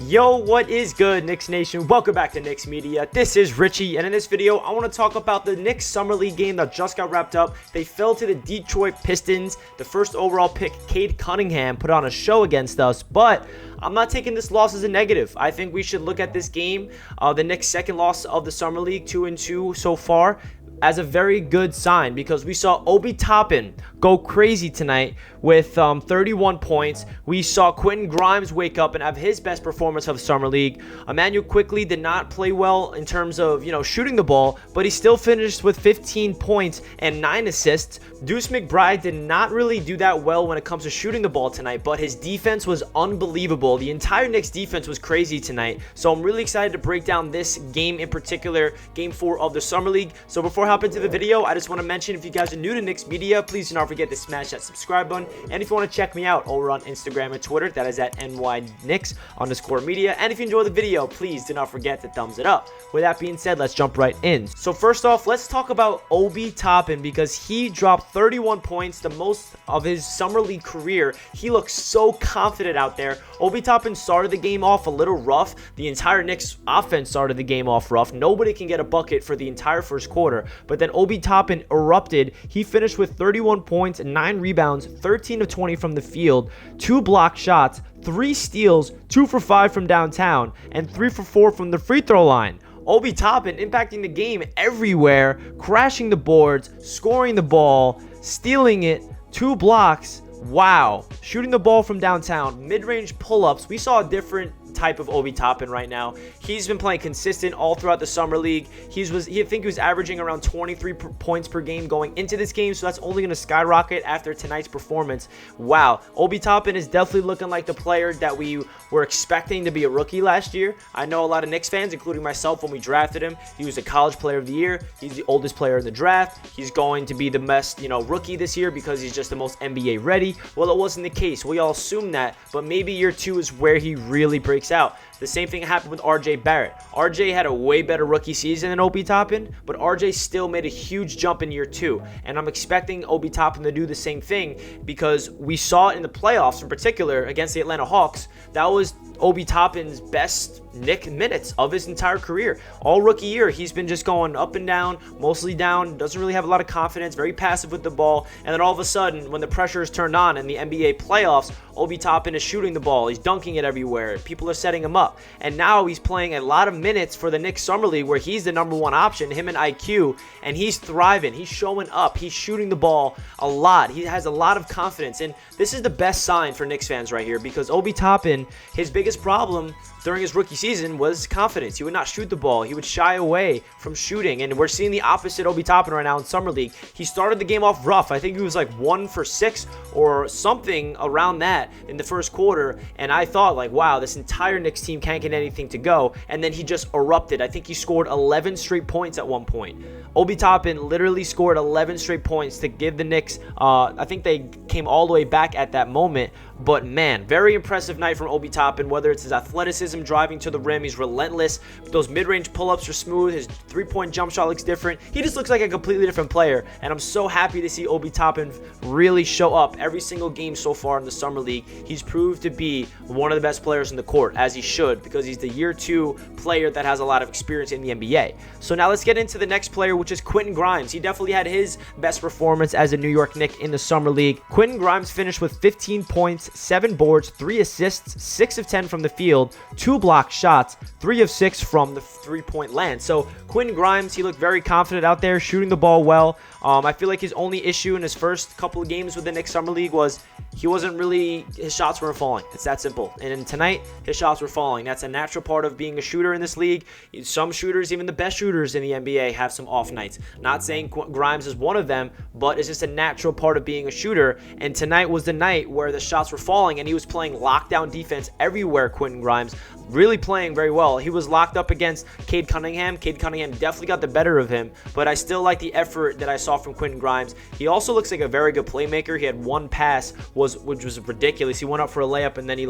Yo, what is good, Knicks Nation? Welcome back to Knicks Media. This is Richie, and in this video, I want to talk about the Knicks Summer League game that just got wrapped up. They fell to the Detroit Pistons. The first overall pick, Cade Cunningham, put on a show against us, but I'm not taking this loss as a negative. I think we should look at this game, the Knicks' second loss of the Summer League, 2-2 so far, as a very good sign, because we saw Obi Toppin go crazy tonight with 31 points. We saw Quentin Grimes wake up and have his best performance of the Summer League. Emmanuel quickly did not play well in terms of, shooting the ball, but he still finished with 15 points and 9 assists. Deuce McBride did not really do that well when it comes to shooting the ball tonight, but his defense was unbelievable. The entire Knicks defense was crazy tonight, so I'm really excited to break down this game in particular, Game 4 of the Summer League. So before I hop into the video, I just want to mention, if you guys are new to Knicks Media, please do not forget to smash that subscribe button. And if you want to check me out over on Instagram and Twitter, that is at NYKnicks_media. And if you enjoy the video, please do not forget to thumbs it up. With that being said, let's jump right in. So first off, let's talk about Obi Toppin, because he dropped 31 points, the most of his Summer League career. He looks so confident out there. Obi Toppin started the game off a little rough. The entire Knicks offense started the game off rough. Nobody can get a bucket for the entire first quarter. But then Obi Toppin erupted. He finished with 31 points, 9 rebounds, 13 of 20 from the field, 2 block shots, 3 steals, 2 for 5 from downtown, and 3 for 4 from the free throw line. Obi Toppin impacting the game everywhere, crashing the boards, scoring the ball, stealing it, 2 blocks. Wow. Shooting the ball from downtown, mid-range pull-ups. We saw a different type of Obi Toppin right now. He's been playing consistent all throughout the Summer League. I think he was averaging around 23 points per game going into this game, so that's only going to skyrocket after tonight's performance. Wow, Obi Toppin is definitely looking like the player that we were expecting to be a rookie last year. I know a lot of Knicks fans, including myself, when we drafted him, he was the College Player of the Year. He's the oldest player in the draft. He's going to be the best, rookie this year because he's just the most NBA ready. Well, it wasn't the case. We all assumed that, but maybe year 2 is where he really breaks out. The same thing happened with RJ Barrett. RJ had a way better rookie season than Obi Toppin, but RJ still made a huge jump in year 2. And I'm expecting Obi Toppin to do the same thing, because we saw it in the playoffs in particular against the Atlanta Hawks. That was Obi Toppin's best Knick minutes of his entire career. All rookie year, he's been just going up and down, mostly down, doesn't really have a lot of confidence, very passive with the ball, and then all of a sudden, when the pressure is turned on in the NBA playoffs, Obi Toppin is shooting the ball, he's dunking it everywhere, people are setting him up, and now he's playing a lot of minutes for the Knicks Summer League, where he's the #1 option, him and IQ, and he's thriving, he's showing up, he's shooting the ball a lot, he has a lot of confidence, and this is the best sign for Knicks fans right here, because Obi Toppin, his biggest problem during his rookie season was confidence. He would not shoot the ball. He would shy away from shooting, and we're seeing the opposite Obi Toppin right now in Summer League. He started the game off rough. I think he was like 1 for 6 or something around that in the first quarter, and I thought, like, wow, this entire Knicks team can't get anything to go, and then he just erupted. I think he scored 11 straight points at one point. Obi Toppin literally scored 11 straight points to give the Knicks, I think they came all the way back at that moment, but man, very impressive night from Obi Toppin, whether it's his athleticism, driving to the rim, he's relentless, those mid-range pull-ups are smooth, his three-point jump shot looks different, he just looks like a completely different player, and I'm so happy to see Obi Toppin really show up every single game so far in the Summer League. He's proved to be one of the best players in the court, as he should, because he's the year 2 player that has a lot of experience in the NBA. So now let's get into the next player, which is Quentin Grimes. He definitely had his best performance as a New York Knick in the Summer League. Quentin Grimes finished with 15 points, 7 boards, 3 assists, 6 of 10 from the field, 2 block shots, 3 of 6 from the three-point land. So Quentin Grimes, he looked very confident out there, shooting the ball well. I feel like his only issue in his first couple of games with the Knicks Summer League was his shots weren't falling. It's that simple. And tonight, his shots were falling. That's a natural part of being a shooter in this league. Some shooters, even the best shooters in the NBA, have some off nights. Not saying Grimes is one of them, but it's just a natural part of being a shooter. And tonight was the night where the shots were falling, and he was playing lockdown defense everywhere, Quentin Grimes. Really playing very well. He was locked up against Cade Cunningham. Cade Cunningham definitely got the better of him, but I still like the effort that I saw from Quentin Grimes. He also looks like a very good playmaker. He had one pass which was ridiculous. He went up for a layup and then he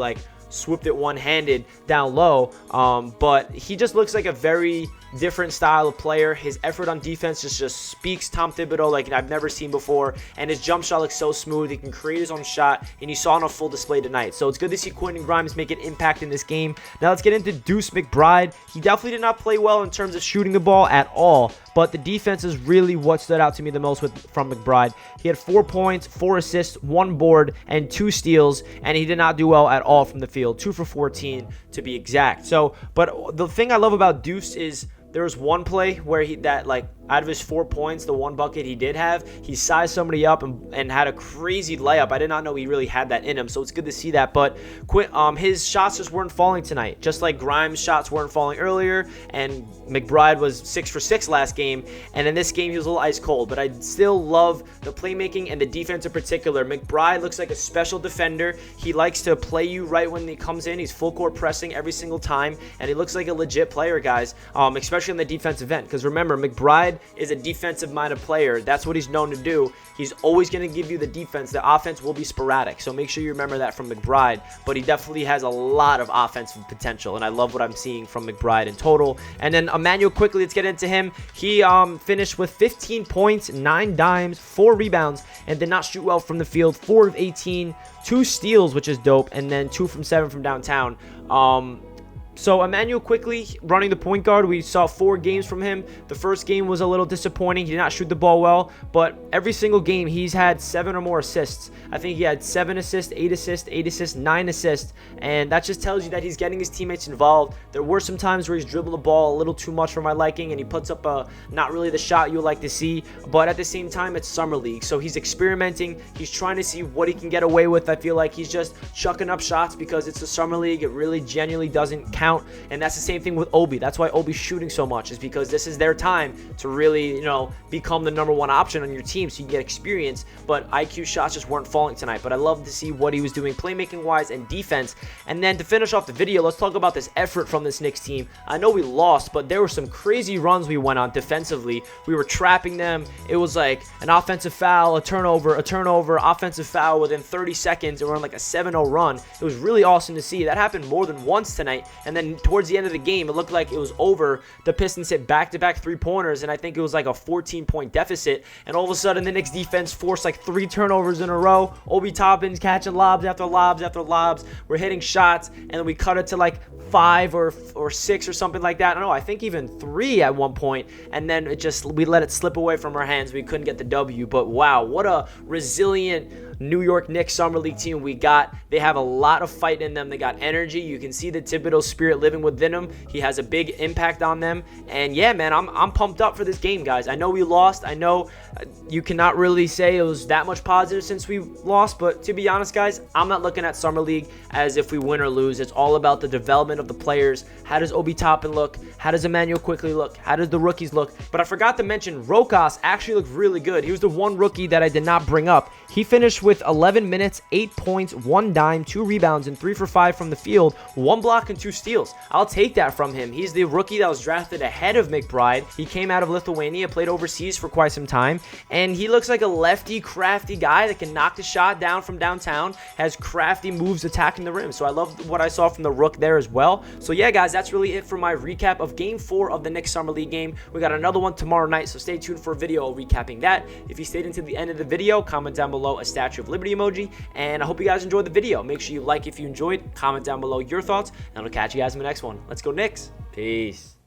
swooped it one-handed down low. But he just looks like a very different style of player. His effort on defense just speaks Tom Thibodeau like I've never seen before, and his jump shot looks so smooth. He can create his own shot, and you saw on a full display tonight. So it's good to see Quentin Grimes make an impact in this game. Now let's get into Deuce McBride. He definitely did not play well in terms of shooting the ball at all, but the defense is really what stood out to me the most from McBride. He had 4 points, 4 assists, 1 board, and 2 steals, and he did not do well at all from the field. 2 for 14 to be exact. So, but the thing I love about Deuce is there was one play where out of his 4 points, the 1 bucket he did have, he sized somebody up and had a crazy layup. I did not know he really had that in him, so it's good to see that. But his shots just weren't falling tonight, just like Grimes' shots weren't falling earlier, and McBride was 6 for 6 last game, and in this game he was a little ice cold. But I still love the playmaking and the defense in particular. McBride looks like a special defender. He likes to play you right when he comes in. He's full court pressing every single time, and he looks like a legit player, guys, especially on the defensive end. Because remember, McBride is a defensive-minded player. That's what he's known to do. He's always going to give you the defense. The offense will be sporadic, so make sure you remember that from McBride. But he definitely has a lot of offensive potential, and I love what I'm seeing from McBride in total. And then Emmanuel, quickly, let's get into him. He finished with 15 points, 9 dimes, 4 rebounds, and did not shoot well from the field. 4 of 18, 2 steals, which is dope, and then 2 from 7 from downtown. So Emmanuel quickly running the point guard. We saw 4 games from him. The first game was a little disappointing. He did not shoot the ball well, but every single game he's had 7 or more assists. I think he had 7 assists, 8 assists, 8 assists, 9 assists, and that just tells you that he's getting his teammates involved. There were some times where he's dribbled the ball a little too much for my liking, and he puts up not really the shot you would like to see, but at the same time, it's Summer League, so he's experimenting. He's trying to see what he can get away with. I feel like he's just chucking up shots because it's the Summer League. It really genuinely doesn't count. And that's the same thing with Obi. That's why Obi's shooting so much, is because this is their time to really, become the #1 option on your team so you can get experience. But IQ shots just weren't falling tonight. But I love to see what he was doing playmaking wise and defense. And then to finish off the video, let's talk about this effort from this Knicks team. I know we lost, but there were some crazy runs we went on defensively. We were trapping them. It was like an offensive foul, a turnover, offensive foul within 30 seconds, and we're on like a 7-0 run. It was really awesome to see. That happened more than once tonight. And then towards the end of the game, it looked like it was over. The Pistons hit back-to-back 3-pointers, and I think it was like a 14-point deficit. And all of a sudden, the Knicks defense forced like 3 turnovers in a row. Obi Toppin's catching lobs after lobs after lobs. We're hitting shots, and then we cut it to like 5 or 6 or something like that. I don't know. I think even 3 at one point, and then we let it slip away from our hands. We couldn't get the W. But wow, what a resilient New York Knicks Summer League team we got. They have a lot of fight in them. They got energy. You can see the Thibodeau spirit living within him. He has a big impact on them. And yeah, man, I'm pumped up for this game, guys. I know we lost. I know you cannot really say it was that much positive since we lost, but to be honest, guys, I'm not looking at Summer League as if we win or lose. It's all about the development of the players. How does Obi Toppin look? How does Emmanuel quickly look? How does the rookies look? But I forgot to mention, Rokas actually looked really good. He was the one rookie that I did not bring up. He finished with 11 minutes, 8 points, 1 dime, 2 rebounds, and 3 for 5 from the field, 1 block and 2 steals. I'll take that from him. He's the rookie that was drafted ahead of McBride. He came out of Lithuania, played overseas for quite some time, and he looks like a lefty, crafty guy that can knock the shot down from downtown, has crafty moves attacking the rim. So I love what I saw from the rook there as well. So yeah, guys, that's really it for my recap of Game 4 of the Knicks Summer League game. We got another one tomorrow night, so stay tuned for a video recapping that. If you stayed until the end of the video, comment down below a Statue of Liberty emoji, and I hope you guys enjoyed the video. Make sure you like if you enjoyed, comment down below your thoughts, and I'll catch you guys in the next one. Let's go Knicks. Peace.